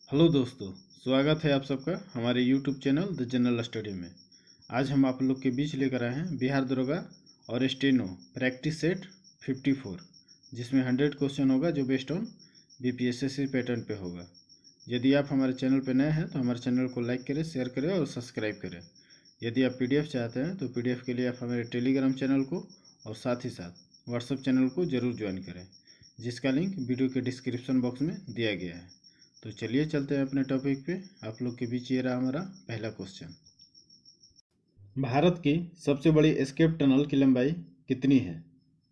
Hello दोस्तों, स्वागत है आप सबका हमारे YouTube channel the general study में। आज हम आप लोग के बीच लेकर आए हैं बिहार दरोगा और स्टेनो प्रैक्टिस सेट 54, जिसमें 100 क्वेश्चन होगा जो बेस्ड ऑन बीपीएससी पैटर्न पे होगा। यदि आप हमारे चैनल पे नए हैं तो हमारे चैनल को लाइक करें, शेयर करें और सब्सक्राइब करें। यदि आप पीडीएफ चाहते हैं तो पीडीएफ के लिए आप हमारे टेलीग्राम चैनल को और साथ ही साथ व्हाट्सएप चैनल को ज़रूर ज्वाइन करें, जिसका लिंक वीडियो के डिस्क्रिप्शन बॉक्स में दिया गया है। तो चलिए चलते हैं अपने टॉपिक पे। आप लोग के बीच ये रहा हमारा पहला क्वेश्चन। भारत की सबसे बड़ी एस्केप टनल की लंबाई कितनी है?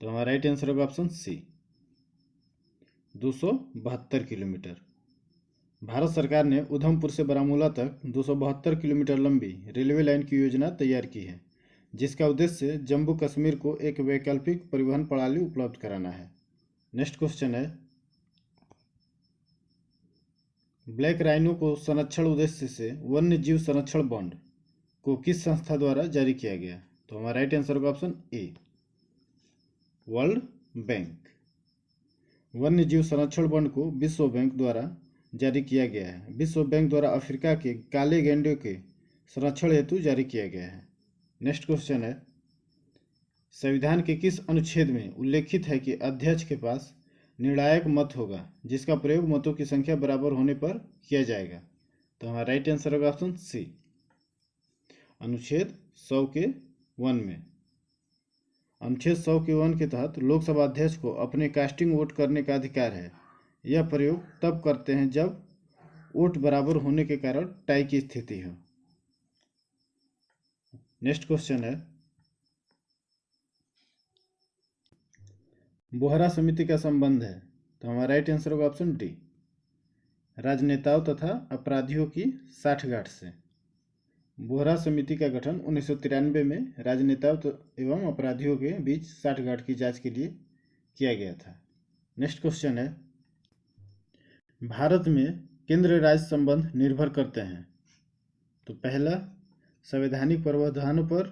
तो हमारा राइट आंसर होगा ऑप्शन सी, 272 किलोमीटर। भारत सरकार ने उधमपुर से बारामूला तक 272 किलोमीटर लंबी रेलवे लाइन की योजना तैयार की है, जिसका उद्देश्य जम्मू कश्मीर को एक वैकल्पिक परिवहन प्रणाली उपलब्ध कराना है। नेक्स्ट क्वेश्चन है, ब्लैक राइनो को संरक्षण उद्देश्य से वन्य जीव संरक्षण बॉन्ड को किस संस्था द्वारा जारी किया गया? तो हमारा राइट आंसर होगा ऑप्शन ए, वर्ल्ड बैंक। वन्य जीव संरक्षण बॉन्ड को विश्व बैंक द्वारा जारी किया गया है। विश्व बैंक द्वारा अफ्रीका के काले गैंडे के संरक्षण हेतु जारी किया गया है। नेक्स्ट क्वेश्चन है, संविधान के किस अनुच्छेद में उल्लेखित है कि अध्यक्ष के पास निर्णायक मत होगा, जिसका प्रयोग मतों की संख्या बराबर होने पर किया जाएगा? तो हमारा राइट आंसर होगा ऑप्शन सी, अनुच्छेद 100 के 1 में। अनुच्छेद 100 के 1 के तहत लोकसभा अध्यक्ष को अपने कास्टिंग वोट करने का अधिकार है। यह प्रयोग तब करते हैं जब वोट बराबर होने के कारण टाई की स्थिति हो। नेक्स्ट क्वेश्चन है, बोहरा समिति का संबंध है? तो हमारा राइट आंसर होगा ऑप्शन डी, राजनेताओं तथा अपराधियों की साठगांठ से। बोहरा समिति का गठन 1993 में राजनेताओं एवं अपराधियों के बीच साठगांठ की जांच के लिए किया गया था। नेक्स्ट क्वेश्चन है, भारत में केंद्र राज्य संबंध निर्भर करते हैं? तो पहला संवैधानिक प्रावधानों पर,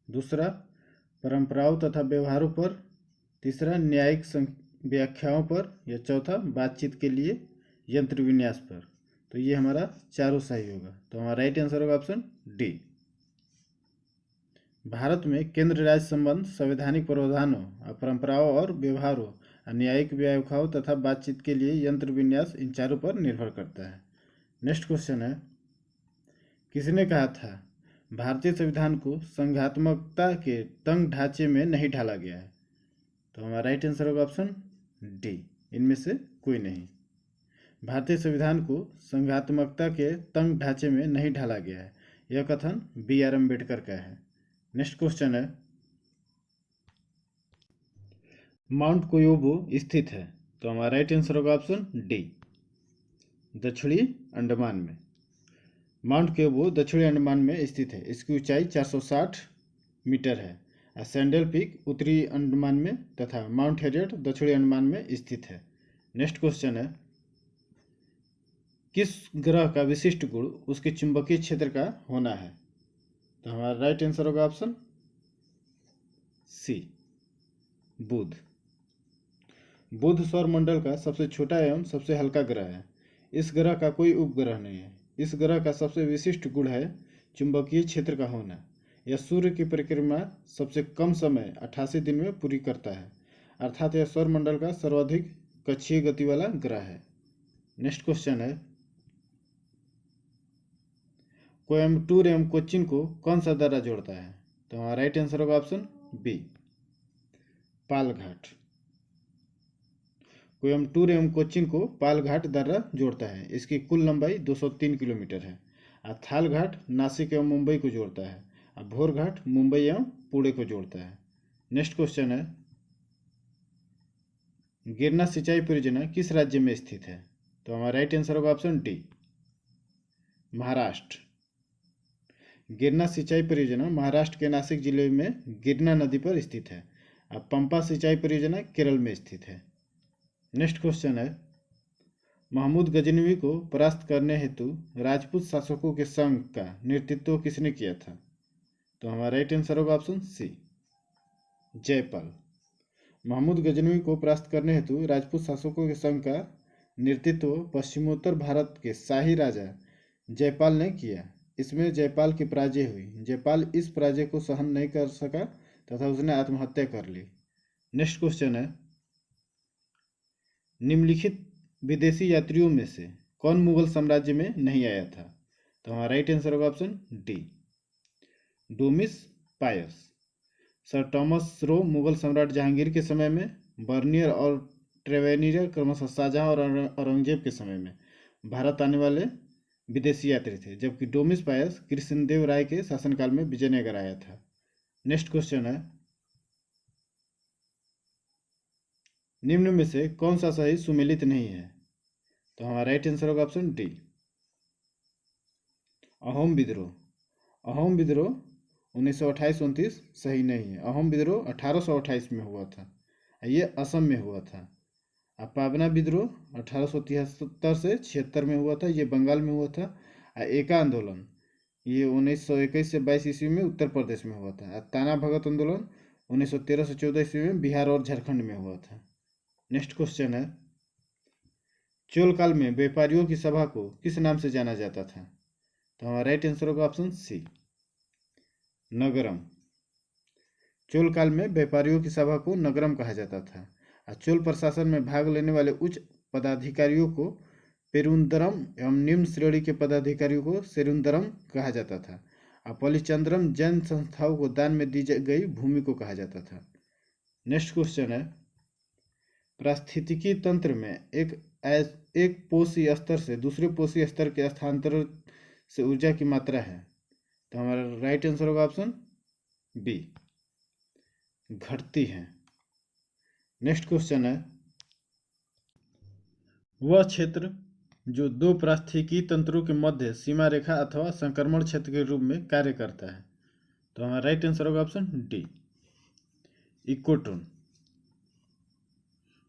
दूसरा परंपराओं तथा व्यवहारों पर, तीसरा न्यायिक व्याख्याओं पर, या चौथा बातचीत के लिए यंत्र विन्यास पर। तो ये हमारा चारों सही होगा। तो हमारा राइट आंसर होगा ऑप्शन डी। भारत में केंद्र राज्य संबंध संवैधानिक प्रावधानों, परंपराओं और व्यवहारों, न्यायिक व्याख्याओं तथा बातचीत के लिए यंत्र विन्यास, इन चारों पर निर्भर करता है। नेक्स्ट क्वेश्चन है, किसने कहा था भारतीय संविधान को संघात्मकता के तंग ढांचे में नहीं ढाला गया है? तो हमारा राइट आंसर होगा ऑप्शन डी, इनमें से कोई नहीं। भारतीय संविधान को संघात्मकता के तंग ढांचे में नहीं ढाला गया है, यह कथन BR अम्बेडकर का है। नेक्स्ट क्वेश्चन है, माउंट कोयोबो स्थित है? तो हमारा राइट आंसर होगा ऑप्शन डी, दक्षिणी अंडमान में। माउंट कोयोबो दक्षिणी अंडमान में स्थित है। इसकी ऊंचाई 460 मीटर है। सैंडल पीक उत्तरी अंडमान में तथा माउंट हैरियट दक्षिणी अंडमान में स्थित है। नेक्स्ट क्वेश्चन है, किस ग्रह का विशिष्ट गुण उसके चुंबकीय क्षेत्र का होना है? तो हमारा राइट आंसर होगा ऑप्शन सी, बुध। बुध सौर मंडल का सबसे छोटा एवं सबसे हल्का ग्रह है। इस ग्रह का कोई उपग्रह नहीं है। इस ग्रह का सबसे विशिष्ट गुण है चुंबकीय क्षेत्र का होना। यह सूर्य की परिक्रमा सबसे कम समय 88 दिन में पूरी करता है, अर्थात यह सौर मंडल का सर्वाधिक कक्षीय गति वाला ग्रह है। नेक्स्ट क्वेश्चन है, कोयम्बटूर एवं कोच्चिन को कौन सा दर्रा जोड़ता है? तो हमारा राइट आंसर होगा ऑप्शन बी, पालघाट। कोयम्बटूर एवं कोच्चिन को पालघाट दर्रा जोड़ता है। इसकी कुल लंबाई 203 किलोमीटर है। थालघाट नासिक एवं मुंबई को जोड़ता है। भोरघाट मुंबई एवं पुणे को जोड़ता है। नेक्स्ट क्वेश्चन है, गिरना सिंचाई परियोजना किस राज्य में स्थित है? तो हमारा राइट आंसर होगा ऑप्शन डी, महाराष्ट्र। गिरना सिंचाई परियोजना महाराष्ट्र के नासिक जिले में गिरना नदी पर स्थित है। पंपा सिंचाई परियोजना केरल में स्थित है। नेक्स्ट क्वेश्चन है, महमूद गजनवी को परास्त करने हेतु राजपूत शासकों के संघ का नेतृत्व किसने किया था? तो हमारा राइट आंसर होगा ऑप्शन सी, जयपाल। महमूद गजनवी को परास्त करने हेतु राजपूत शासकों के संघ का नेतृत्व पश्चिमोत्तर भारत के शाही राजा जयपाल ने किया। इसमें जयपाल की पराजय हुई। जयपाल इस पराजय को सहन नहीं कर सका तथा उसने आत्महत्या कर ली। नेक्स्ट क्वेश्चन है, निम्नलिखित विदेशी यात्रियों में से कौन मुगल साम्राज्य में नहीं आया था? तो हमारा राइट आंसर होगा ऑप्शन डी, डोमिस पायस। सर थॉमस रो मुगल सम्राट जहांगीर के समय में, बर्नियर और ट्रेवेनियर क्रमशः शाहजहां और औरंगजेब के समय में भारत आने वाले विदेशी यात्री थे, जबकि डोमिस पायस कृष्णदेव राय के शासनकाल में विजयनगर आया था। नेक्स्ट क्वेश्चन है, निम्न में से कौन सा सही सुमेलित नहीं है? तो हमारा राइट आंसर होगा ऑप्शन डी, अहोम विद्रोह। अहोम विद्रोह 1928-29 सही नहीं है। अहोम विद्रोह 1828 में हुआ था, ये असम में हुआ था। पाबना विद्रोह 1873 से 76 में हुआ था, ये बंगाल में हुआ था। एका आंदोलन ये 1921 से 22 ईस्वी में उत्तर प्रदेश में हुआ था। ताना भगत आंदोलन 1913 से 14 ईस्वी में बिहार और झारखंड में हुआ था। नेक्स्ट क्वेश्चन है, चोल काल में व्यापारियों की सभा को किस नाम से जाना जाता था? तो हमारा राइट आंसर होगा ऑप्शन सी, नगरम। चोल काल में व्यापारियों की सभा को नगरम कहा जाता था। चोल प्रशासन में भाग लेने वाले उच्च पदाधिकारियों को पेरुंदरम एवं निम्न श्रेणी के पदाधिकारियों को सेरुंदरम कहा जाता था। पलिचंद्रम जैन संस्थाओं को दान में दी गई भूमि को कहा जाता था। नेक्स्ट क्वेश्चन है, पारिस्थितिकी तंत्र में एक पोषी स्तर से दूसरे पोषी स्तर के स्थानांतरण से ऊर्जा की मात्रा है। तो हमारा राइट आंसर होगा ऑप्शन बी, घटती है। नेक्स्ट क्वेश्चन है, वह क्षेत्र जो दो पारिस्थितिकी तंत्रों के मध्य सीमा रेखा अथवा संक्रमण क्षेत्र के रूप में कार्य करता है। तो हमारा राइट आंसर होगा ऑप्शन डी, इकोटोन।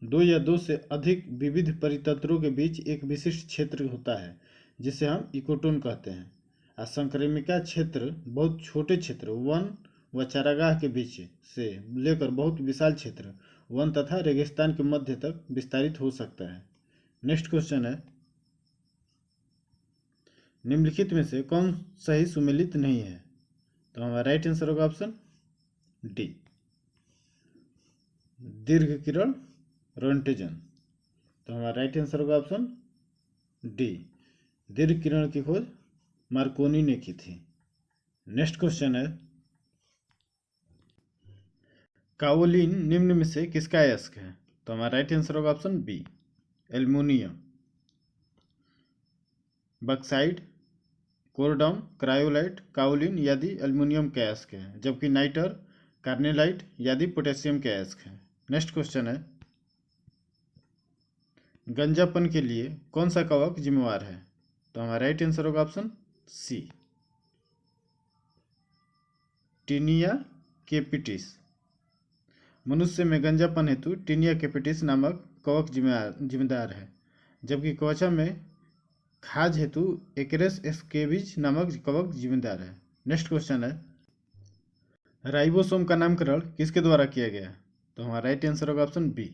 दो या दो से अधिक विविध परितंत्रों के बीच एक विशिष्ट क्षेत्र होता है जिसे हम इकोटोन कहते हैं। संक्रमिका क्षेत्र बहुत छोटे क्षेत्र वन व चारागाह के बीच से लेकर बहुत विशाल क्षेत्र वन तथा रेगिस्तान के मध्य तक विस्तारित हो सकता है। नेक्स्ट क्वेश्चन है, निम्नलिखित में से कौन सही सुमेलित नहीं है? तो हमारा राइट आंसर होगा ऑप्शन डी, दीर्घ किरण रोन्टेजन। तो हमारा राइट आंसर होगा ऑप्शन डी, दीर्घ किरण की खोज मार्कोनी ने की थी। नेक्स्ट क्वेश्चन है, काओलिन निम्न में से किसका अयस्क है? तो हमारा राइट आंसर होगा option B, aluminium. Bauxite, corundum, cryolite, kaolin यदि एल्युमिनियम के अयस्क है, जबकि नाइटर, कार्नेलाइट यदि पोटेशियम के अयस्क है। नेक्स्ट क्वेश्चन है, गंजापन के लिए कौन सा कवक जिम्मेवार है? तो हमारा राइट आंसर होगा ऑप्शन सी, टीनिया कैपिटिस। मनुष्य में गंजापन हेतु टीनिया कैपिटिस नामक कवक जिम्मेदार है, जबकि त्वचा में खाज हेतु एक्रेस एस्केविज नामक कवक जिम्मेदार है। नेक्स्ट क्वेश्चन है, राइबोसोम का नामकरण किसके द्वारा किया गया? तो हमारा राइट आंसर होगा option B,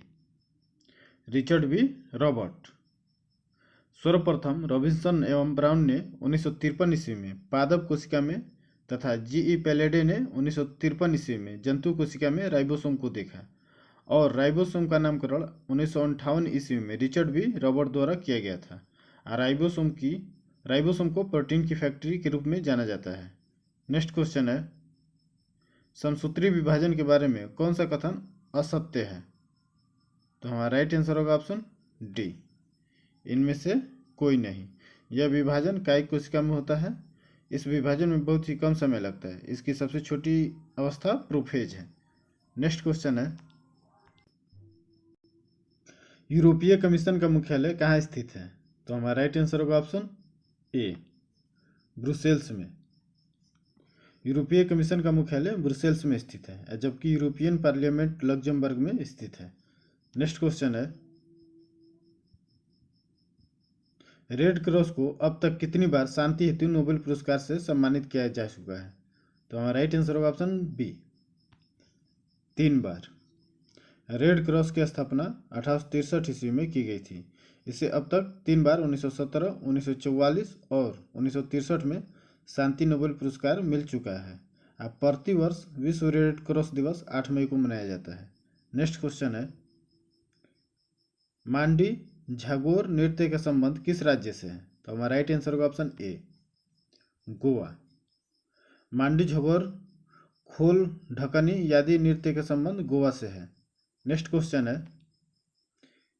Richard B Robert. सर्वप्रथम रॉबिन्सन एवं ब्राउन ने 1953 ईस्वी में पादप कोशिका में तथा जीई पैलेडे ने 1953 ईस्वी में जंतु कोशिका में राइबोसोम को देखा और राइबोसोम का नामकरण 1958 ईस्वी में रिचर्ड बी रॉबर्ट द्वारा किया गया था। राइबोसोम को प्रोटीन की फैक्ट्री के रूप में जाना जाता है। नेक्स्ट क्वेश्चन है, समसूत्री विभाजन के बारे में कौन सा कथन असत्य है? तो हमारा राइट आंसर होगा ऑप्शन डी, इनमें से कोई नहीं। यह विभाजन कायिक कोशिका में होता है। इस विभाजन में बहुत ही कम समय लगता है। इसकी सबसे छोटी अवस्था प्रोफेज है। नेक्स्ट क्वेश्चन है, यूरोपीय कमीशन का मुख्यालय कहाँ स्थित है? तो हमारा राइट आंसर होगा ऑप्शन ए, ब्रुसेल्स में। यूरोपीय कमीशन का मुख्यालय ब्रुसेल्स में स्थित है, जबकि यूरोपियन पार्लियामेंट लक्जमबर्ग में स्थित है। नेक्स्ट क्वेश्चन है, रेड क्रॉस को अब तक कितनी बार शांति हेतु नोबेल पुरस्कार से सम्मानित किया जा चुका है? तो हमारा राइट आंसर होगा ऑप्शन बी, 3 बार। रेड क्रॉस की स्थापना 1863 ईस्वी में की गई थी। इसे अब तक 3 बार 1917, 1944 और 1963 में शांति नोबेल पुरस्कार मिल चुका है। अब प्रति वर्ष विश्व रेड क्रॉस दिवस 8 मई को मनाया जाता है। नेक्स्ट क्वेश्चन है, मांडी झागोर नृत्य का संबंध किस राज्य से है? तो हमारा राइट आंसर होगा ऑप्शन ए, गोवा। मांडी झगोर खोल ढकनी आदि नृत्य का संबंध गोवा से है। नेक्स्ट क्वेश्चन है,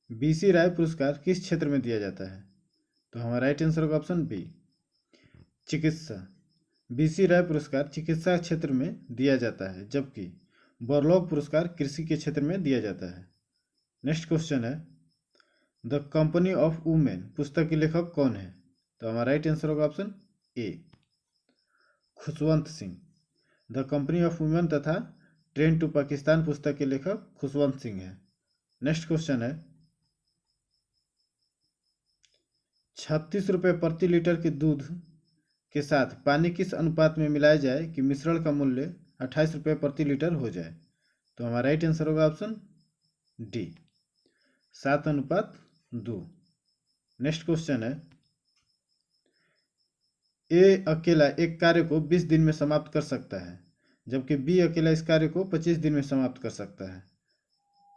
बीसी राय पुरस्कार किस क्षेत्र में दिया जाता है? तो हमारा राइट आंसर होगा ऑप्शन बी, चिकित्सा। बीसी राय पुरस्कार चिकित्सा क्षेत्र में दिया जाता है, जबकि बोरलॉग पुरस्कार कृषि के क्षेत्र में दिया जाता है। नेक्स्ट क्वेश्चन है, द कंपनी ऑफ वुमेन पुस्तक के लेखक कौन है? तो हमारा राइट आंसर होगा option A, Khushwant Singh. The company of women तथा ट्रेन टू पाकिस्तान पुस्तक के लेखक खुशवंत सिंह है। नेक्स्ट क्वेश्चन है, 36 रुपये प्रति लीटर के दूध के साथ पानी किस अनुपात में मिलाया जाए कि मिश्रण का मूल्य 28 रुपये प्रति लीटर हो जाए? तो हमारा राइट आंसर होगा ऑप्शन डी, 7:2। नेक्स्ट क्वेश्चन है, ए अकेला एक कार्य को 20 दिन में समाप्त कर सकता है, जबकि बी अकेला इस कार्य को 25 दिन में समाप्त कर सकता है।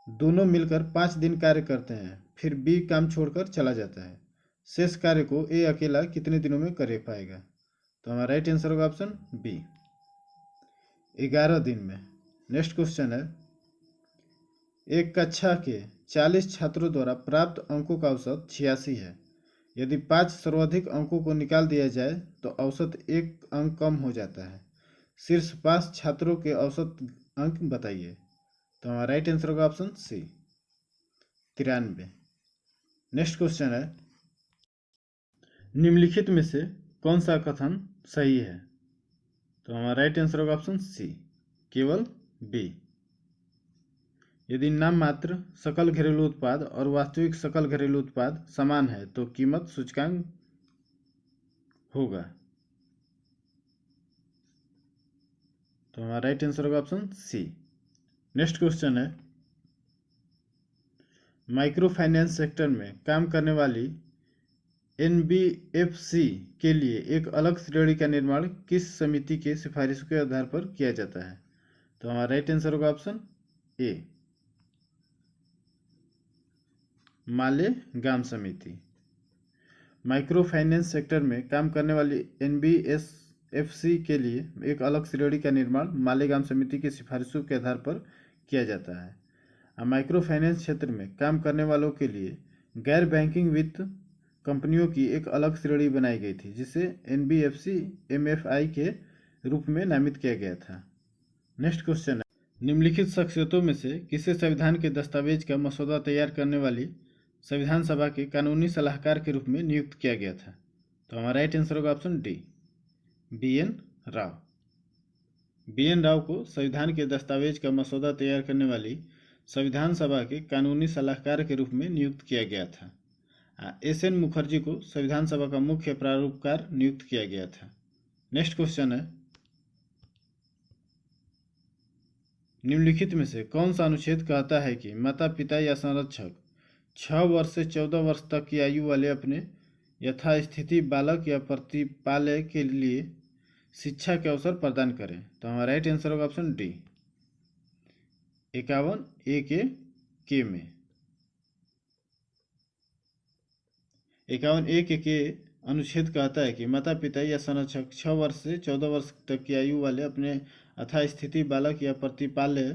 दोनों मिलकर 5 दिन कार्य करते हैं, फिर बी काम छोड़कर चला जाता है। शेष कार्य को ए अकेला कितने दिनों में कर पाएगा? तो हमारा राइट आंसर होगा ऑप्शन बी, 11 दिन में। नेक्स्ट क्वेश्चन है, एक कक्षा के 40 छात्रों द्वारा प्राप्त अंकों का औसत 86 है। यदि 5 सर्वाधिक अंकों को निकाल दिया जाए तो औसत 1 अंक कम हो जाता है। शीर्ष 5 छात्रों के औसत अंक बताइए। तो हमारा राइट आंसर होगा ऑप्शन सी, 93। नेक्स्ट क्वेश्चन है, निम्नलिखित में से कौन सा कथन सही है? तो हमारा राइट आंसर होगा ऑप्शन सी, केवल बी। यदि नाम मात्र सकल घरेलू उत्पाद और वास्तविक सकल घरेलू उत्पाद समान है तो कीमत सूचकांक होगा। तो हमारा राइट आंसर होगा ऑप्शन सी। नेक्स्ट क्वेश्चन है, माइक्रो फाइनेंस सेक्टर में काम करने वाली एनबीएफसी के लिए एक अलग श्रेणी का निर्माण किस समिति के सिफारिशों के आधार पर किया जाता है? तो हमारा राइट आंसर होगा ऑप्शन ए, मालेगाम समिति। माइक्रो फाइनेंस सेक्टर में काम करने वाली एनबीएफसी के लिए एक अलग श्रेणी का निर्माण मालेगाम समिति की सिफारिशों के आधार पर किया जाता है। माइक्रो फाइनेंस क्षेत्र में काम करने वालों के लिए गैर बैंकिंग वित्त कंपनियों की एक अलग श्रेणी बनाई गई थी, जिसे एनबीएफसी एमएफआई के रूप में नामित किया गया था। नेक्स्ट क्वेश्चन है, निम्नलिखित शख्सियतों में से किसे संविधान के दस्तावेज का मसौदा तैयार करने वाली संविधान सभा के कानूनी सलाहकार के रूप में नियुक्त किया गया था? तो हमारा राइट आंसर होगा option D, BN Rao. BN Rao को संविधान के दस्तावेज का मसौदा तैयार करने वाली संविधान सभा के कानूनी सलाहकार के रूप में नियुक्त किया गया था। एसएन मुखर्जी को संविधान सभा का मुख्य प्रारूपकार नियुक्त किया गया था। नेक्स्ट क्वेश्चन है, निम्नलिखित में से कौन सा अनुच्छेद कहता है कि माता पिता या संरक्षक 6 वर्ष से 14 वर्ष तक की आयु वाले अपने यथास्थिति बालक या प्रतिपालय के लिए शिक्षा के अवसर प्रदान करें? तो हमारा राइट आंसर होगा ऑप्शन डी, 51 ए के में। 51 ए के अनुच्छेद कहता है कि माता पिता या संरक्षक 6 वर्ष से 14 वर्ष तक की आयु वाले अपने यथास्थिति बालक या प्रतिपाल्य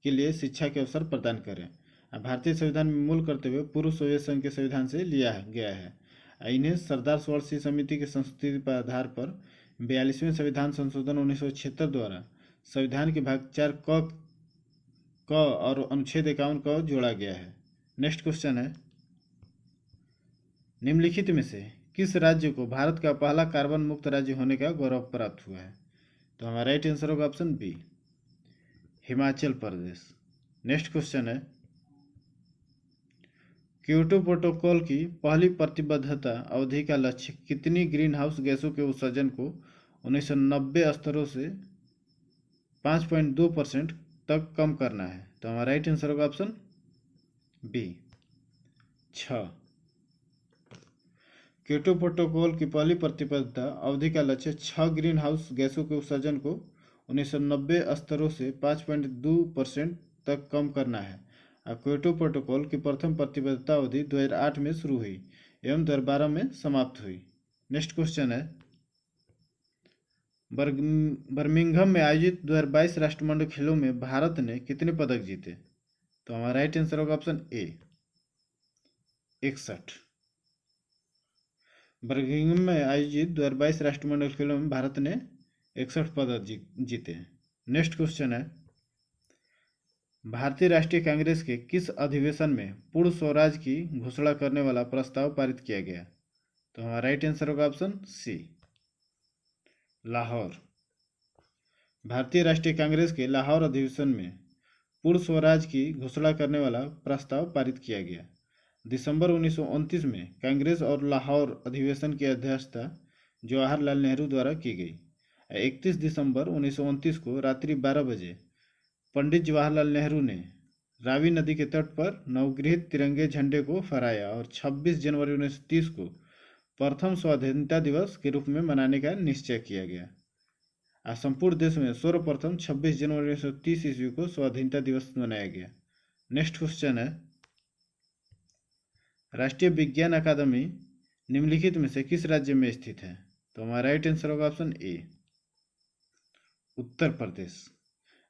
के लिए शिक्षा के अवसर प्रदान करें। भारतीय संविधान में मूल कर्तव्य पूर्व सोवियत संघ के संविधान से लिया गया है। इन्हें सरदार सरोवर सिंह समिति की संस्तुति पर आधार पर 42वें संविधान संशोधन 1976 द्वारा संविधान के भाग 4 क और अनुच्छेद 51 क जोड़ा गया है। नेक्स्ट क्वेश्चन है, निम्नलिखित में से किस राज्य को भारत का पहला कार्बन मुक्त राज्य होने का गौरव प्राप्त हुआ है? तो हमारा राइट आंसर होगा option B, Himachal Pradesh. Next question है, क्योटो प्रोटोकॉल की पहली प्रतिबद्धता अवधि का लक्ष्य कितनी ग्रीन हाउस गैसों के उत्सर्जन को 1990 स्तरों से 5.2% तक कम करना है? तो हमारा राइट आंसर होगा ऑप्शन बी, 6। क्योटो प्रोटोकॉल की पहली प्रतिबद्धता अवधि का लक्ष्य 6 ग्रीन हाउस गैसों के उत्सर्जन को 1990 स्तरों से 5.2% तक कम करना है। और क्योटो प्रोटोकॉल की प्रथम प्रतिबद्धता अवधि 2008 में शुरू हुई एवं 2012 में समाप्त हुई। नेक्स्ट क्वेश्चन है, बर्मिंघम में आयोजित 2022 राष्ट्रमंडल खेलों में भारत ने कितने पदक जीते? तो हमारा राइट आंसर होगा ऑप्शन ए 61। बर्मिंघम में आयोजित 2022 राष्ट्रमंडल खेलों में भारत ने 61 पदक जीते। नेक्स्ट क्वेश्चन है, भारतीय राष्ट्रीय कांग्रेस के किस अधिवेशन में पूर्ण स्वराज की घोषणा करने वाला प्रस्ताव पारित किया गया? तो हमारा राइट आंसर होगा ऑप्शन सी लाहौर। भारतीय राष्ट्रीय कांग्रेस के लाहौर अधिवेशन में पूर्ण स्वराज की घोषणा करने वाला प्रस्ताव पारित किया गया। दिसंबर 1929 में कांग्रेस और लाहौर अधिवेशन की अध्यक्षता जवाहरलाल नेहरू द्वारा की गई। 31 दिसंबर 1929 को रात्रि 12 बजे पंडित जवाहरलाल नेहरू ने रावी नदी के तट पर नवगृहित तिरंगे झंडे को फहराया और 26 जनवरी 1930 को प्रथम स्वाधीनता दिवस के रूप में मनाने का निश्चय किया गया। आज संपूर्ण देश में सर्वप्रथम 26 जनवरी 1930 ईस्वी को स्वाधीनता दिवस मनाया गया। नेक्स्ट क्वेश्चन है, राष्ट्रीय विज्ञान अकादमी निम्नलिखित में से किस राज्य में स्थित है? तो हमारा राइट आंसर होगा ऑप्शन ए उत्तर प्रदेश।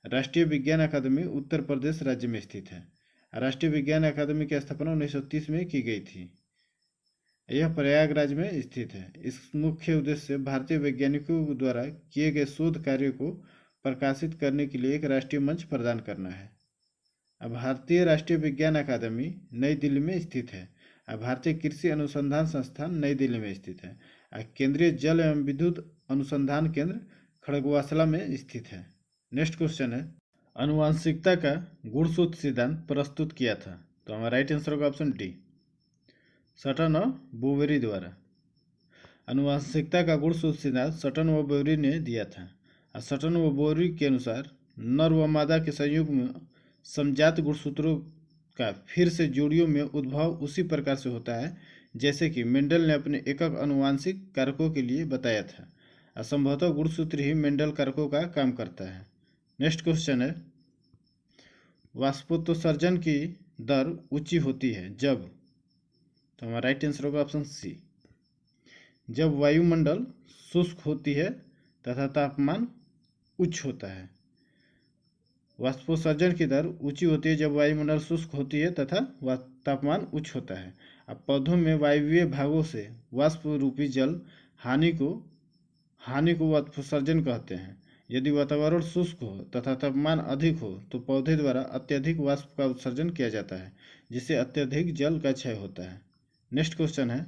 राष्ट्रीय विज्ञान अकादमी उत्तर प्रदेश राज्य में स्थित है। राष्ट्रीय विज्ञान अकादमी की स्थापना 1930 में की गई थी। यह प्रयागराज में स्थित है। इस मुख्य उद्देश्य से भारतीय वैज्ञानिकों द्वारा किए गए शोध कार्यों को प्रकाशित करने के लिए एक राष्ट्रीय मंच प्रदान करना है। भारतीय राष्ट्रीय विज्ञान अकादमी नई दिल्ली में स्थित है। भारतीय कृषि अनुसंधान संस्थान नई दिल्ली में स्थित है। केंद्रीय जल एवं विद्युत अनुसंधान केंद्र खड़गवासला में स्थित है। नेक्स्ट क्वेश्चन है, आनुवंशिकता का गुणसूत्र सिद्धांत प्रस्तुत किया था? तो हमारा राइट आंसर होगा ऑप्शन डी सटन और बोवेरी द्वारा। आनुवंशिकता का गुणसूत्र सिद्धांत सटन व बोवेरी ने दिया था। सटन व बोवेरी के अनुसार नर व मादा के संयुग में समजात गुणसूत्रों का फिर से जोड़ियों में उद्भव उसी प्रकार से होता है जैसे कि मेंडल ने अपने एकक आनुवंशिक कारकों के लिए बताया था। संभवतः गुणसूत्र ही मेंडल कारकों का काम करता है। नेक्स्ट क्वेश्चन है, वाष्पोत्सर्जन की दर ऊंची होती है जब? तो हमारा राइट आंसर होगा ऑप्शन सी जब वायुमंडल शुष्क होती है तथा तापमान उच्च होता है। वाष्पोत्सर्जन की दर ऊंची होती है जब वायुमंडल शुष्क होती है तथा तापमान उच्च होता है। अब पौधों में वायवीय भागों से वाष्प रूपी जल हानि को वाष्पोत्सर्जन कहते हैं। यदि वातावरण शुष्क हो तथा तापमान अधिक हो तो पौधे द्वारा अत्यधिक वाष्प का उत्सर्जन किया जाता है जिससे अत्यधिक जल का क्षय होता है। नेक्स्ट क्वेश्चन है,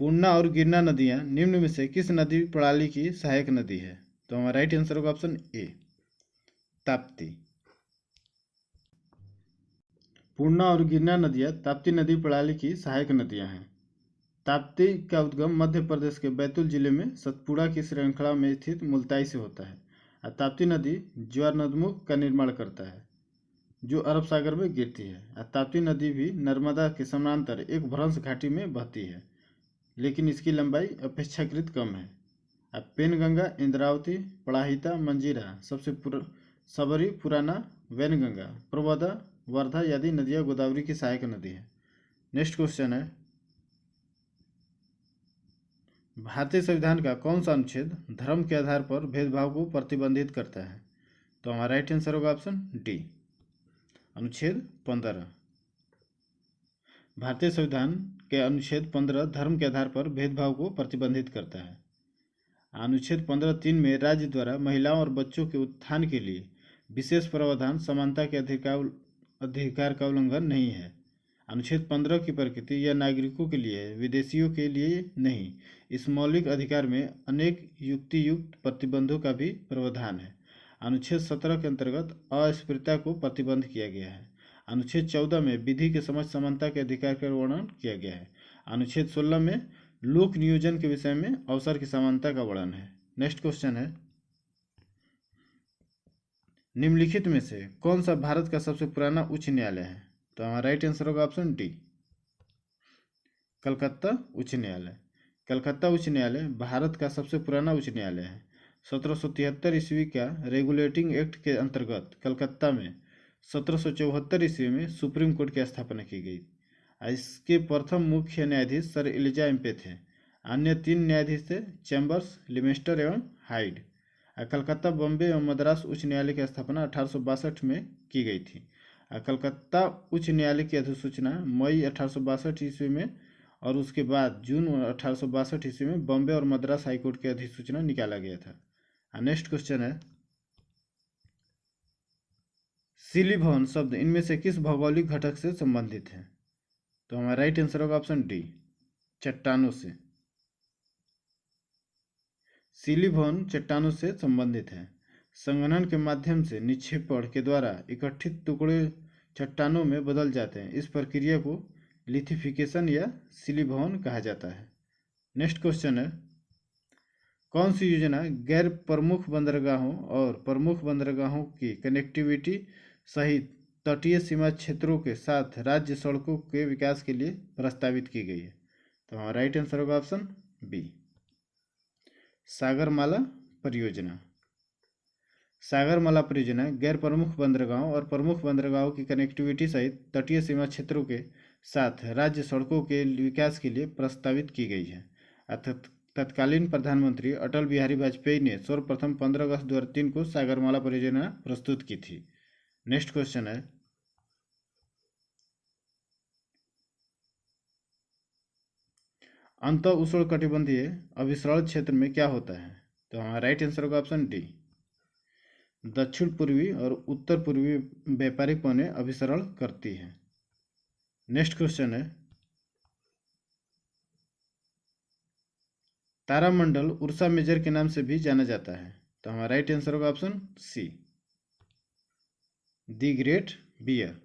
पूर्णा और गिरना नदियां निम्न में से किस नदी प्रणाली की सहायक नदी है? तो हमारा राइट आंसर होगा ऑप्शन ए ताप्ती। पूर्णा और गिरना नदियां ताप्ती नदी प्रणाली की सहायक नदियां हैं। ताप्ती का उद्गम मध्य प्रदेश के बैतूल जिले में सतपुड़ा की श्रृंखला में स्थित मुल्ताई से होता है। ताप्ती नदी ज्वार नदमुख का निर्माण करता है जो अरब सागर में गिरती है। ताप्ती नदी भी नर्मदा के समानांतर एक भ्रंश घाटी में बहती है लेकिन इसकी लंबाई अपेक्षाकृत कम है। पेनगंगा, इंद्रावती, पड़ाहिता, मंजीरा, सबरी, पुराना, वैनगंगा, प्रवदा, वर्धा आदि नदियां गोदावरी की सहायक नदी है। नेक्स्ट क्वेश्चन है, भारतीय संविधान का कौन सा अनुच्छेद धर्म के आधार पर भेदभाव को प्रतिबंधित करता है? तो हमारा राइट आंसर होगा ऑप्शन डी अनुच्छेद 15। भारतीय संविधान के अनुच्छेद 15 धर्म के आधार पर भेदभाव को प्रतिबंधित करता है। अनुच्छेद 15(3) में राज्य द्वारा महिलाओं और बच्चों के उत्थान के लिए विशेष प्रावधान समानता के अधिकार का उल्लंघन नहीं है। अनुच्छेद 15 की प्रकृति यह नागरिकों के लिए है, विदेशियों के लिए नहीं। इस मौलिक अधिकार में अनेक युक्तियुक्त प्रतिबंधों का भी प्रावधान है। अनुच्छेद 17 के अंतर्गत अस्पृश्यता को प्रतिबंध किया गया है। अनुच्छेद 14 में विधि के समक्ष समानता के अधिकार का वर्णन किया गया है। अनुच्छेद 16 में लोक नियोजन के विषय में अवसर की समानता का वर्णन है। नेक्स्ट क्वेश्चन है, निम्नलिखित में से कौन सा भारत का सबसे पुराना उच्च न्यायालय है? तो हमारा राइट आंसर होगा ऑप्शन डी कलकत्ता उच्च न्यायालय। कलकत्ता उच्च न्यायालय भारत का सबसे पुराना उच्च न्यायालय है। 1773 ईस्वी का रेगुलेटिंग एक्ट के अंतर्गत कलकत्ता में 1774 ईस्वी में सुप्रीम कोर्ट की स्थापना की गई। इसके प्रथम मुख्य न्यायाधीश सर एलिजा एम्पे थे। अन्य 3 न्यायाधीश थे चैम्बर्स, लिमेस्टर एवं हाइड। कलकत्ता, बॉम्बे एवं मद्रास उच्च न्यायालय की स्थापना 1862 में की गई थी। कलकत्ता उच्च न्यायालय की अधिसूचना मई 1862 ईस्वी में और उसके बाद जून 1862 ईस्वी में बॉम्बे और मद्रास हाईकोर्ट की अधिसूचना निकाला गया था। नेक्स्ट क्वेश्चन है, सिली भवन शब्द इनमें से किस भौगोलिक घटक से संबंधित है? तो हमारा राइट आंसर होगा ऑप्शन डी, चट्टानों से। सिली भवन चट्टानों से संबंधित है। संघनन के माध्यम से निक्षेपण के द्वारा इकट्ठित टुकड़े चट्टानों में बदल जाते हैं। इस प्रक्रिया को लिथिफिकेशन या सिली भवन कहा जाता है। नेक्स्ट क्वेश्चन है, कौन सी योजना गैर प्रमुख बंदरगाहों और प्रमुख बंदरगाहों की कनेक्टिविटी सहित तटीय सीमा क्षेत्रों के साथ राज्य सड़कों के विकास के लिए प्रस्तावित की गई है? तो हमारा राइट आंसर होगा ऑप्शन बी, सागरमाला परियोजना। सागरमाला परियोजना गैर प्रमुख बंदरगाहों और प्रमुख बंदरगाहों की कनेक्टिविटी सहित तटीय सीमा क्षेत्रों के साथ राज्य सड़कों के विकास के लिए प्रस्तावित की गई है। तत्कालीन प्रधानमंत्री अटल बिहारी वाजपेयी ने सर्वप्रथम 15 अगस्त 2003 को सागरमाला परियोजना प्रस्तुत की थी। नेक्स्ट क्वेश्चन है, अंत उष्णकटिबंधीय अभिसरण क्षेत्र में क्या होता है? तो हमारा राइट आंसर होगा ऑप्शन डी, दक्षिण पूर्वी और उत्तर पूर्वी व्यापारिक पौने अभिसरण करती है। नेक्स्ट क्वेश्चन है, तारामंडल उर्सा मेजर के नाम से भी जाना जाता है। तो हमारा राइट आंसर होगा option C, the great bear.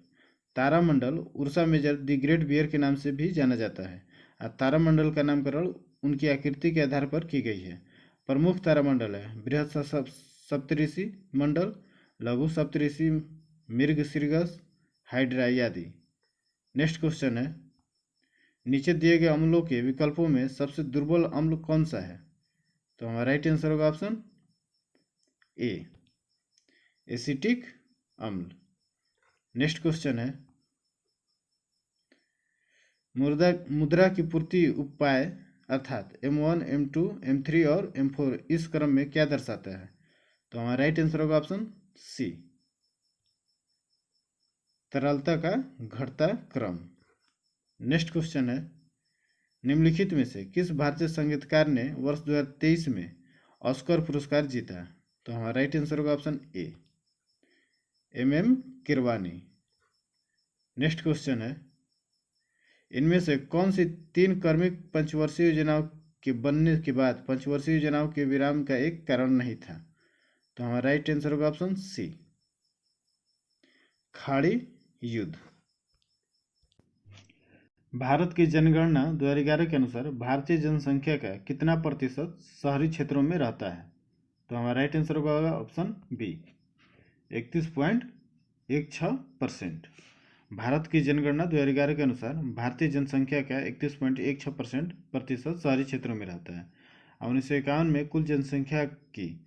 तारामंडल Ursa Major the great bear के नाम से भी जाना जाता है। तारामंडल का नामकरण उनकी आकृति के आधार पर की गई है। प्रमुख तारामंडल है बृहत सप्तऋषि मंडल, लघु सप्तऋषि, मृगशीर्ष, हाइड्रा आदि। नेक्स्ट क्वेश्चन है, नीचे दिए गए अम्लों के विकल्पों में सबसे दुर्बल अम्ल कौन सा है? तो हमारा राइट आंसर होगा ऑप्शन ए, एसिटिक अम्ल। नेक्स्ट क्वेश्चन है, मुद्रा की पूर्ति उपाय अर्थात M1, M2, M3 और M4 इस क्रम में क्या दर्शाता है? तो हमारा राइट आंसर होगा ऑप्शन सी, तरलता का घटता क्रम। नेक्स्ट क्वेश्चन है, निम्नलिखित में से किस भारतीय संगीतकार ने वर्ष 2023 में ऑस्कर पुरस्कार जीता? तो हमारा राइट आंसर होगा ऑप्शन ए, MM किरवानी। नेक्स्ट क्वेश्चन है, इनमें से कौन सी 3 क्रमिक पंचवर्षीय योजनाओं के बनने के बाद पंचवर्षीय योजनाओं के विराम का एक कारण नहीं था? तो हमारा राइट आंसर होगा ऑप्शन सी, खाड़ी युद्ध। भारत की जनगणना 2011 के अनुसार भारतीय जनसंख्या का कितना प्रतिशत शहरी क्षेत्रों में रहता है? तो हमारा राइट आंसर होगा ऑप्शन बी, 31.16%। भारत की जनगणना 2011 के अनुसार भारतीय जनसंख्या का 31.16% शहरी क्षेत्रों में रहता है। 1951 में कुल जनसंख्या की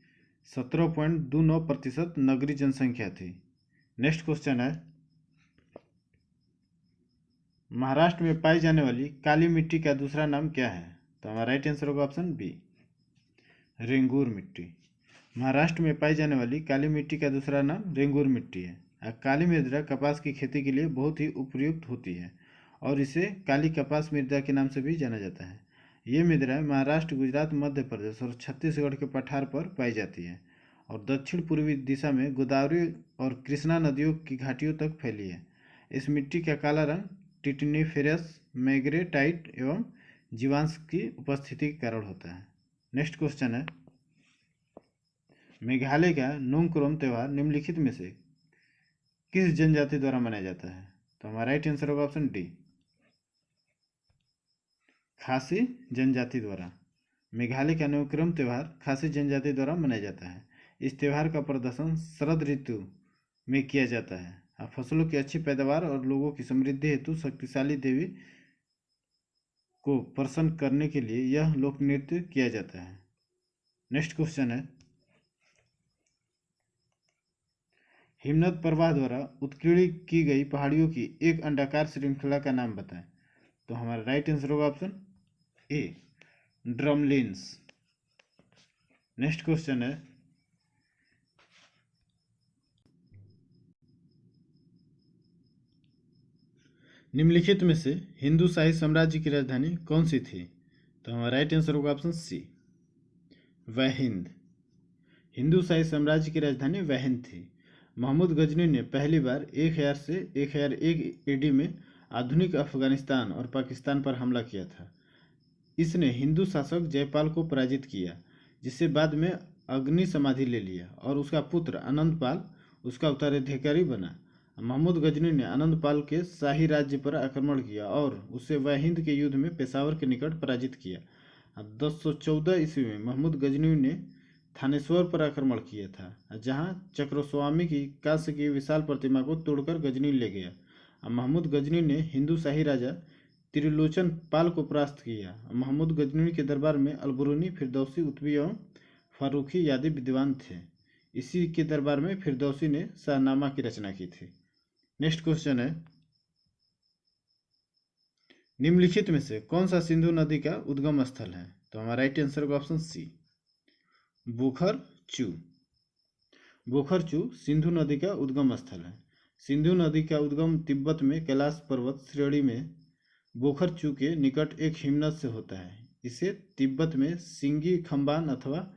17.29% नगरीय जनसंख्या थी। नेक्स्ट क्वेश्चन है, महाराष्ट्र में पाई जाने वाली काली मिट्टी का दूसरा नाम क्या है? तो हमारा राइट आंसर होगा ऑप्शन बी, रेंगूर मिट्टी। महाराष्ट्र में पाई जाने वाली काली मिट्टी का दूसरा नाम रेंगूर मिट्टी है। काली मृदा कपास की खेती के लिए बहुत ही उपयुक्त होती है और इसे काली कपास मृदा के नाम से भी जाना जाता है। ये मृदा महाराष्ट्र, गुजरात, मध्य प्रदेश और छत्तीसगढ़ के पठार पर पाई जाती है और दक्षिण पूर्वी दिशा में गोदावरी और कृष्णा नदियों की घाटियों तक फैली है। इस मिट्टी का काला रंग टिटनीफेरस मैग्नेटाइट एवं जीवांश की उपस्थिति के कारण होता है। नेक्स्ट क्वेश्चन है, मेघालय का नोंगक्रोम त्यौहार निम्नलिखित में से किस जनजाति द्वारा मनाया जाता है? तो हमारा राइट आंसर होगा ऑप्शन डी, खासी जनजाति द्वारा। मेघालय का नोंगक्रोम त्यौहार खासी जनजाति द्वारा मनाया जाता है। इस त्यौहार का प्रदर्शन शरद ऋतु में किया जाता है। फसलों की अच्छी पैदावार और लोगों की समृद्धि हेतु शक्तिशाली देवी को प्रसन्न करने के लिए यह लोक नृत्य किया जाता है। नेक्स्ट क्वेश्चन है, हिमनद प्रवाह द्वारा उत्कीर्णित की गई पहाड़ियों की एक अंडाकार श्रृंखला का नाम बताएं। तो हमारा राइट आंसर होगा ऑप्शन ए, ड्रमलिन्स। नेक्स्ट क्वेश्चन है, निम्नलिखित में से हिंदू शाही साम्राज्य की राजधानी कौन सी थी। तो हमारा राइट आंसर होगा ऑप्शन सी, वहिंद। हिंदू शाही साम्राज्य की राजधानी वहिंद थी। महमूद गजनी ने पहली बार 1000 से 1001 एडी में आधुनिक अफगानिस्तान और पाकिस्तान पर हमला किया था। इसने हिंदू शासक जयपाल को पराजित किया, जिससे बाद में अग्नि समाधि ले लिया और उसका पुत्र आनंदपाल उसका उत्तराधिकारी बना। महमूद गजनी ने आनंदपाल के शाही राज्य पर आक्रमण किया और उसे वहिंद के युद्ध में पेशावर के निकट पराजित किया। 1014 ईस्वी में महमूद गजनी ने थानेश्वर पर आक्रमण किया था, जहां चक्रस्वामी की कांस्य की विशाल प्रतिमा को तोड़कर गजनी ले गया। महमूद गजनी ने हिंदू शाही राजा त्रिलोचन पाल को परास्त किया। महमूद गजनी के दरबार में अलबरूनी, फिरदौसी, उत्बी एवं फारूकी आदि विद्वान थे। इसी के दरबार में फिरदौसी ने शाहनामा की रचना की थी। नेक्स्ट क्वेश्चन है, निम्नलिखित में से कौन सा सिंधु नदी का उद्गम स्थल है। तो हमारा राइट आंसर होगा ऑप्शन सी, बोखरचू। बोखरचू सिंधु नदी का उद्गम स्थल है। सिंधु नदी का उद्गम तिब्बत में कैलाश पर्वत श्रेणी में बोखरचू के निकट एक हिमनद से होता है। इसे तिब्बत में सिंगी खम्बान अथवा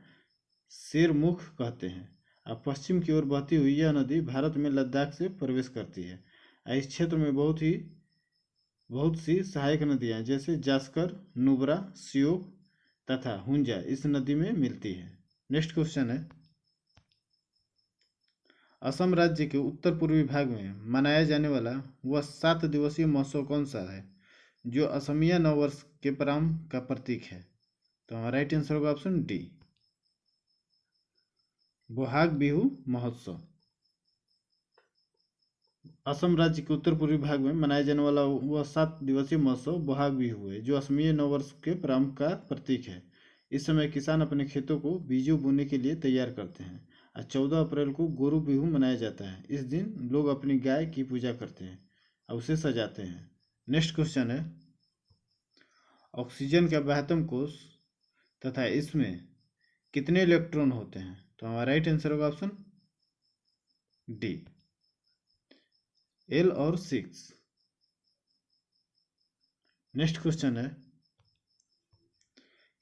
शेरमुख कहते हैं। अब पश्चिम की ओर बहती हुई यह नदी भारत में लद्दाख से प्रवेश करती है। इस क्षेत्र में बहुत सी सहायक नदियाँ जैसे जास्कर, नुब्रा, श्योक तथा हुंजा इस नदी में मिलती है। नेक्स्ट क्वेश्चन है, असम राज्य के उत्तर पूर्वी भाग में मनाया जाने वाला वह 7 दिवसीय महोत्सव कौन सा है जो असमिया नववर्ष के प्रारंभ का प्रतीक है। तो हमारा राइट आंसर होगा ऑप्शन डी, बोहाग बिहू महोत्सव। असम राज्य के उत्तर पूर्वी भाग में मनाया जाने वाला वह 7 दिवसीय महोत्सव बोहाग बिहू है, जो असमिया नववर्ष के प्रारंभ का प्रतीक है। इस समय किसान अपने खेतों को बीजों बोने के लिए तैयार करते हैं। 14 अप्रैल को गोरू बिहू मनाया जाता है। इस दिन लोग अपनी गाय की पूजा करते हैं और उसे सजाते हैं। नेक्स्ट क्वेश्चन है, ऑक्सीजन का 72 कोष तथा इसमें कितने इलेक्ट्रॉन होते हैं। तो हमारा राइट आंसर होगा ऑप्शन डी, एल और 6। नेक्स्ट क्वेश्चन है,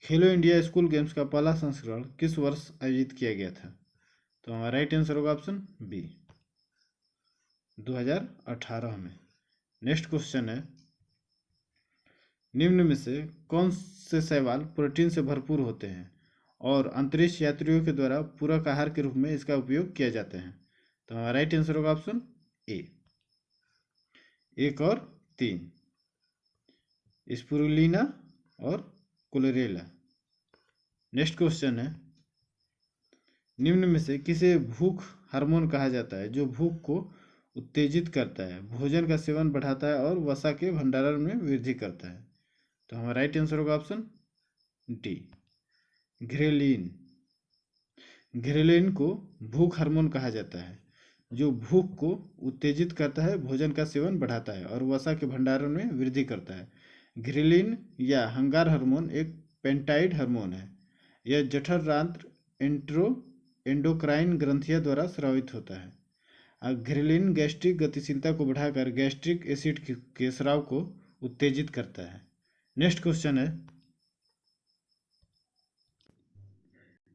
खेलो इंडिया स्कूल गेम्स का पहला संस्करण किस वर्ष आयोजित किया गया था। तो हमारा राइट आंसर होगा ऑप्शन बी, 2018 में। नेक्स्ट क्वेश्चन है, निम्न में से कौन से शैवाल प्रोटीन से भरपूर होते हैं और अंतरिक्ष यात्रियों के द्वारा पूरक आहार के रूप में इसका उपयोग किया जाता है। तो हमारा राइट आंसर होगा ऑप्शन ए, 1 और 3, स्पुरुलिना और क्लोरेला। नेक्स्ट क्वेश्चन है, निम्न में से किसे भूख हार्मोन कहा जाता है जो भूख को उत्तेजित करता है, भोजन का सेवन बढ़ाता है और वसा के भंडारण में वृद्धि करता है। तो हमारा राइट आंसर होगा ऑप्शन डी, घ्रेलिन। घ्रेलिन को भूख हार्मोन कहा जाता है जो भूख को उत्तेजित करता है, भोजन का सेवन बढ़ाता है और वसा के भंडारण में वृद्धि करता है। घ्रेलिन या हंगार हार्मोन एक पेंटाइड हार्मोन है। यह जठरांत्र एंडोक्राइन ग्रंथियों द्वारा स्रावित होता है। घ्रेलिन गैस्ट्रिक गतिशीलता को बढ़ाकर गैस्ट्रिक एसिड के स्राव को उत्तेजित करता है। नेक्स्ट क्वेश्चन है,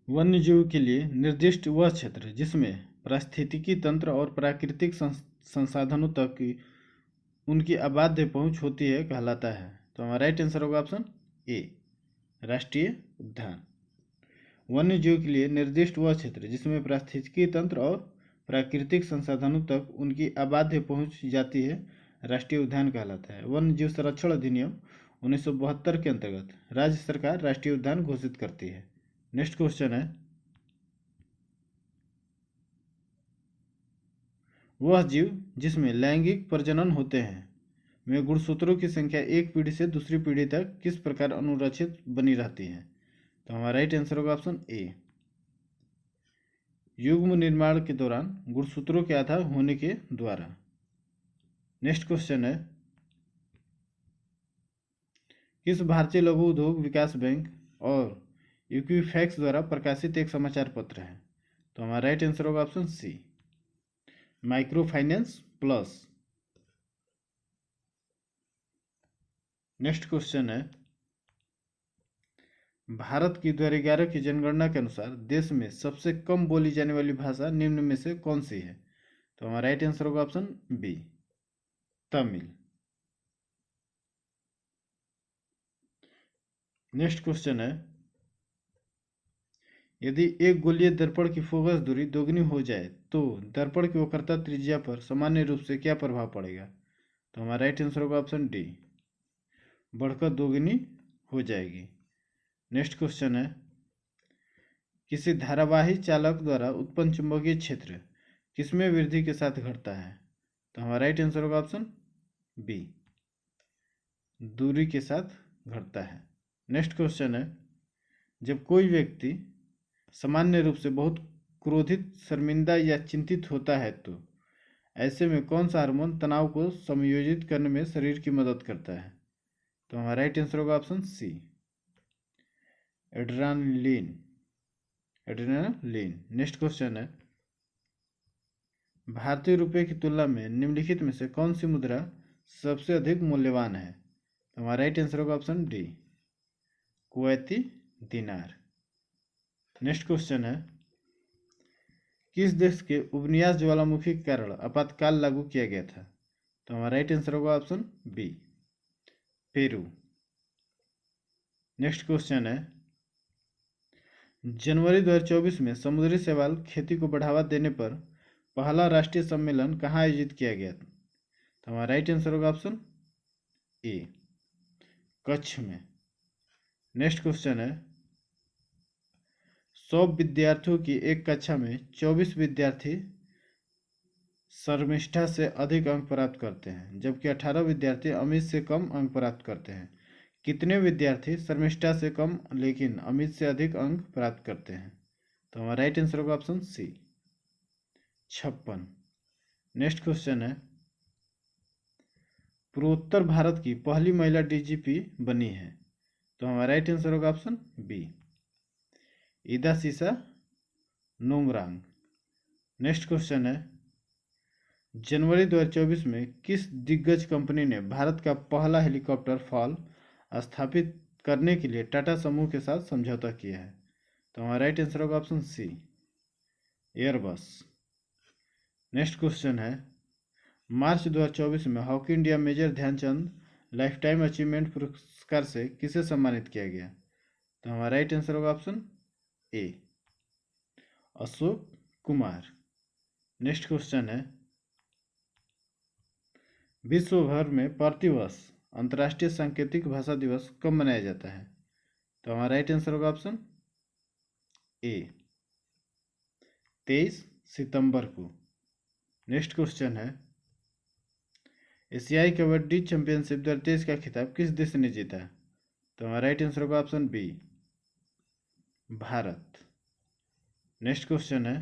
वन्यजीव के लिए निर्दिष्ट वह क्षेत्र जिसमें पारिस्थितिकी तंत्र और प्राकृतिक संसाधनों तक की उनकी अबाध्य पहुंच होती है कहलाता है। तो हमारा राइट आंसर होगा ऑप्शन ए, राष्ट्रीय उद्यान। वन्यजीव के लिए निर्दिष्ट वह क्षेत्र जिसमें पारिस्थितिकी तंत्र और प्राकृतिक संसाधनों तक उनकी अबाध्य पहुंच जाती है राष्ट्रीय उद्यान कहलाता है। वन्यजीव संरक्षण अधिनियम 1972 के अंतर्गत राज्य सरकार राष्ट्रीय उद्यान घोषित करती है। नेक्स्ट क्वेश्चन है, वह जीव जिसमें लैंगिक प्रजनन होते हैं में गुणसूत्रों की संख्या एक पीढ़ी से दूसरी पीढ़ी तक किस प्रकार अनुरक्षित बनी रहती है? तो हमारा राइट आंसर होगा ऑप्शन ए। युग्म निर्माण के दौरान गुणसूत्रों के आधा होने के द्वारा। नेक्स्ट क्वेश्चन है, किस भारतीय लघु उद्योग विकास बैंक और इक्विफैक्स द्वारा प्रकाशित एक समाचार पत्र है? तो हमारा राइट आंसर होगा option C, micro finance plus. Next question है, भारत की 2011 की जनगणना के अनुसार देश में सबसे कम बोली जाने वाली भाषा निम्न में से कौन सी है? तो हमारा राइट आंसर होगा option B, Tamil. Next question है, यदि एक गोलीय दर्पण की फोकस दूरी दोगुनी हो जाए तो दर्पण की वक्रता त्रिज्या पर सामान्य रूप से क्या प्रभाव पड़ेगा? तो हमारा राइट आंसर होगा ऑप्शन डी, बढ़कर दोगुनी हो जाएगी। नेक्स्ट क्वेश्चन है, किसी धारावाही चालक द्वारा उत्पन्न चुंबकीय क्षेत्र किसमें वृद्धि के साथ घटता है? तो हमारा राइट आंसर होगा ऑप्शन बी, दूरी के साथ घटता है। नेक्स्ट क्वेश्चन है, जब कोई व्यक्ति सामान्य रूप से बहुत क्रोधित, शर्मिंदा या चिंतित होता है तो ऐसे में कौन सा हार्मोन तनाव को समायोजित करने में शरीर की मदद करता है? तो हमारा राइट आंसर होगा option C, adrenaline. Adrenaline. Next question है, भारतीय रुपये की तुलना में निम्नलिखित में से कौन सी मुद्रा सबसे अधिक मूल्यवान है? तो हमारा राइट आंसर होगा ऑप्शन डी, कुवैती दिनार। नेक्स्ट क्वेश्चन है, किस देश के उपन्यास ज्वालामुखी के कारण आपातकाल लागू किया गया था? तो हमारा राइट आंसर होगा option B, Peru. Next question है, जनवरी 2024 में समुद्री शैवाल खेती को बढ़ावा देने पर पहला राष्ट्रीय सम्मेलन कहाँ आयोजित किया गया? तो हमारा राइट आंसर होगा ऑप्शन ए, कच्छ में। नेक्स्ट क्वेश्चन है, 100 विद्यार्थियों की एक कक्षा में 24 विद्यार्थी शर्मिष्ठा से अधिक अंक प्राप्त करते हैं जबकि 18 विद्यार्थी अमित से कम अंक प्राप्त करते हैं। कितने विद्यार्थी शर्मिष्ठा से कम लेकिन अमित से अधिक अंक प्राप्त करते हैं? तो हमारा राइट आंसर होगा ऑप्शन सी, 56। नेक्स्ट क्वेश्चन है, पूर्वोत्तर भारत की पहली महिला डीजीपी बनी है? तो हमारा राइट आंसर होगा option B, Idashisha Nongrang. Next question है, जनवरी 2024 में किस दिग्गज कंपनी ने भारत का पहला हेलीकॉप्टर फॉल स्थापित करने के लिए टाटा समूह के साथ समझौता किया है? तो हमारा राइट आंसर होगा option C, Airbus. Next question है, मार्च 2024 में hockey India major Dhyanchand life time achievement पुरस्कार से किसे सम्मानित किया गया? तो हमारा राइट आंसर होगा option A, Ashok Kumar. Next question है, विश्व भर में प्रतिवर्ष अंतर्राष्ट्रीय सांकेतिक भाषा दिवस कब मनाया जाता है? तो हमारा राइट आंसर होगा ऑप्शन ए, 23 सितंबर को। नेक्स्ट क्वेश्चन है, एशियाई कबड्डी चैंपियनशिप 2023 का खिताब किस देश ने जीता? तो हमारा राइट आंसर होगा option B, Bharat. Next question है,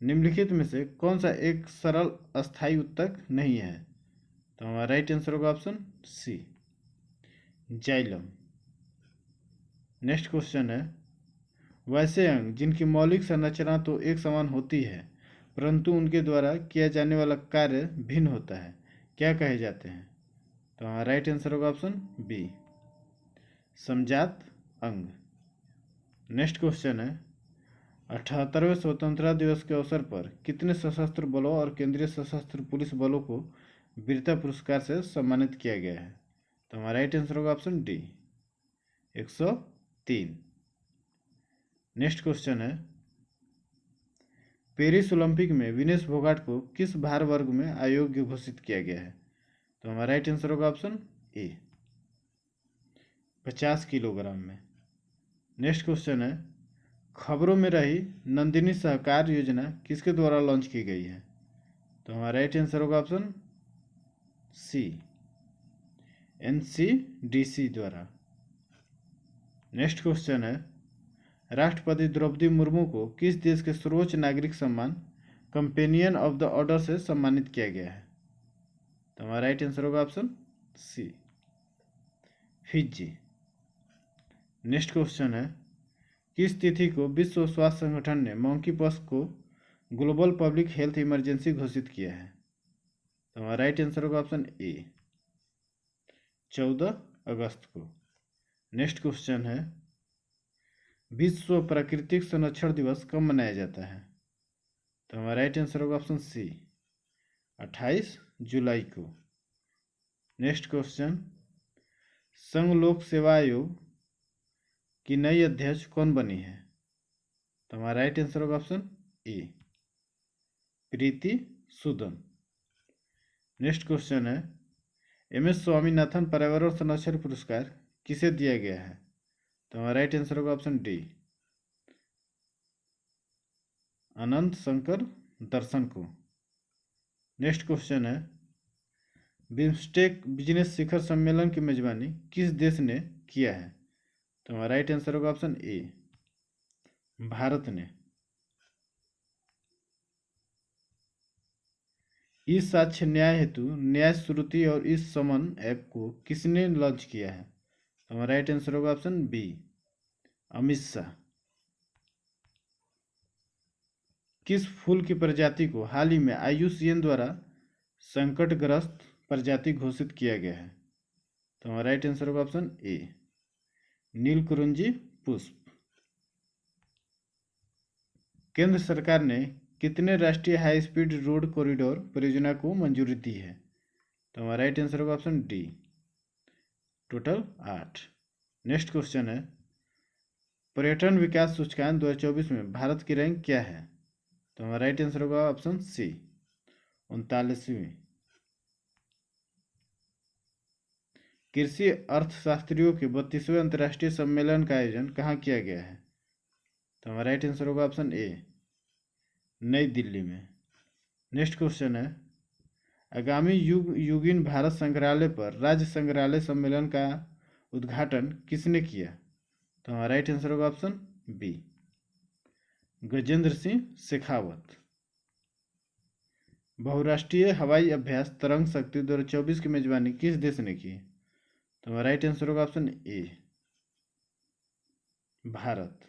निम्नलिखित में से कौन सा एक सरल अस्थायी उत्तक नहीं है? तो हमारा राइट आंसर होगा option C, xylem. Next question है, वैसे अंग जिनकी मौलिक संरचना तो एक समान होती है परंतु उनके द्वारा किया जाने वाला कार्य भिन्न होता है, क्या कहे जाते हैं? तो हमारा राइट आंसर होगा ऑप्शन बी, समजात अंग। नेक्स्ट क्वेश्चन है, 78वें स्वतंत्रता दिवस के अवसर पर कितने सशस्त्र बलों और केंद्रीय सशस्त्र पुलिस बलों को वीरता पुरस्कार से सम्मानित किया गया है? तो हमारा राइट आंसर होगा ऑप्शन डी, 103। नेक्स्ट क्वेश्चन है, पेरिस ओलंपिक में विनेश फोगाट को किस भार वर्ग में अयोग्य घोषित किया गया है? तो हमारा राइट आंसर होगा ऑप्शन ए, 50 किलोग्राम में। नेक्स्ट क्वेश्चन है, खबरों में रही नंदिनी सहकार योजना किसके द्वारा लॉन्च की गई है? तो हमारा राइट आंसर होगा ऑप्शन सी, NCDC द्वारा। नेक्स्ट क्वेश्चन है, राष्ट्रपति द्रौपदी मुर्मू को किस देश के सर्वोच्च नागरिक सम्मान कंपेनियन ऑफ द ऑर्डर से सम्मानित किया गया है? तो हमारा राइट आंसर होगा option C, Fiji. Next question है, किस तिथि को विश्व स्वास्थ्य संगठन ने मंकी पॉक्स को ग्लोबल पब्लिक हेल्थ इमरजेंसी घोषित किया है? तो हमारा राइट आंसर होगा ऑप्शन ए, 14 अगस्त को। नेक्स्ट क्वेश्चन है, विश्व प्राकृतिक संरक्षण दिवस कब मनाया जाता है? तो हमारा राइट आंसर होगा ऑप्शन सी, 28 जुलाई को। नेक्स्ट क्वेश्चन, संघ लोक सेवा आयोग की नई अध्यक्ष कौन बनी है? तो हमारा राइट आंसर होगा ऑप्शन ए, प्रीति सूदन। नेक्स्ट क्वेश्चन है, MS स्वामीनाथन पर्यावरण संरक्षण पुरस्कार किसे दिया गया है? तो हमारा राइट आंसर होगा ऑप्शन डी, अनंत शंकर दर्शन को। नेक्स्ट क्वेश्चन है, बिम्स्टेक बिजनेस शिखर सम्मेलन की मेजबानी किस देश ने किया है? तो हमारा राइट आंसर होगा ऑप्शन ए, भारत ने। ई साक्ष्य न्याय हेतु न्याय श्रुति और इस समन ऐप को किसने लॉन्च किया है? तो हमारा राइट आंसर होगा ऑप्शन बी, अमित शाह। किस फूल की प्रजाति को हाल ही में IUCN द्वारा संकटग्रस्त प्रजाति घोषित किया गया है? तो हमारा राइट आंसर होगा ऑप्शन ए, नीलकुरुंजी पुष्प। केंद्र सरकार ने कितने राष्ट्रीय हाई स्पीड रोड कॉरिडोर परियोजना को मंजूरी दी है? तो हमारा राइट आंसर होगा option D, total 8। Next question है, पर्यटन विकास सूचकांक 2024 में भारत की रैंक क्या है? तो हमारा राइट आंसर होगा ऑप्शन सी, 39वीं। कृषि अर्थशास्त्रियों के 32वें अंतर्राष्ट्रीय सम्मेलन का आयोजन कहाँ किया गया है? तो हमारा राइट आंसर होगा ऑप्शन ए, नई दिल्ली में। नेक्स्ट क्वेश्चन है, आगामी युगीन भारत संग्रहालय पर राज्य संग्रहालय सम्मेलन का उद्घाटन किसने किया? तो हमारा राइट आंसर होगा ऑप्शन बी, गजेंद्र सिंह शेखावत। बहुराष्ट्रीय हवाई अभ्यास तरंग शक्ति 2024 की मेजबानी किस देश ने की? तो हमारा राइट आंसर होगा ऑप्शन ए, भारत।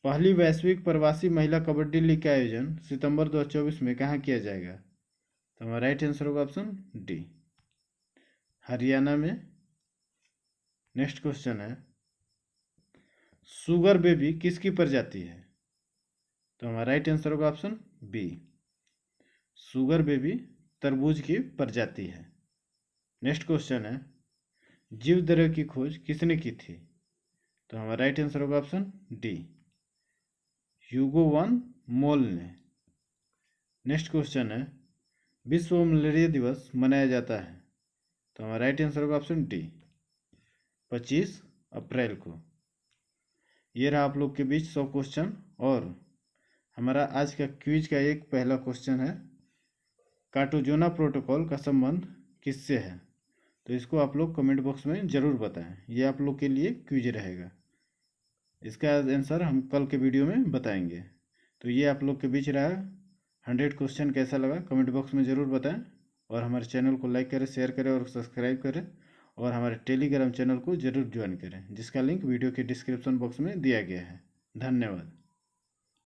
पहली वैश्विक प्रवासी महिला कबड्डी लीग का आयोजन सितंबर 2024 में कहाँ किया जाएगा? तो हमारा राइट आंसर होगा ऑप्शन डी, हरियाणा में। नेक्स्ट क्वेश्चन है, शुगर बेबी किसकी प्रजाति है? तो हमारा राइट आंसर होगा ऑप्शन बी, शुगर बेबी तरबूज की प्रजाति है। नेक्स्ट क्वेश्चन है, जीव द्रव्य की खोज किसने की थी? तो हमारा राइट आंसर होगा ऑप्शन डी, ह्यूगो वन मोल ने। नेक्स्ट क्वेश्चन है, विश्व मलेरिया दिवस मनाया जाता है? तो हमारा राइट आंसर होगा ऑप्शन डी, 25 अप्रैल को। ये रहा आप लोग के बीच 100 क्वेश्चन, और हमारा आज का क्विज का एक पहला क्वेश्चन है, काटोजोना प्रोटोकॉल का संबंध किससे है? तो इसको आप लोग कमेंट बॉक्स में ज़रूर बताएं, ये आप लोग के लिए क्विज रहेगा। इसका आंसर हम कल के वीडियो में बताएंगे। तो ये आप लोग के बीच रहा 100 क्वेश्चन, कैसा लगा कमेंट बॉक्स में ज़रूर बताएं, और हमारे चैनल को लाइक करें, शेयर करें और सब्सक्राइब करें, और हमारे टेलीग्राम चैनल को ज़रूर ज्वाइन करें, जिसका लिंक वीडियो के डिस्क्रिप्शन बॉक्स में दिया गया है। धन्यवाद।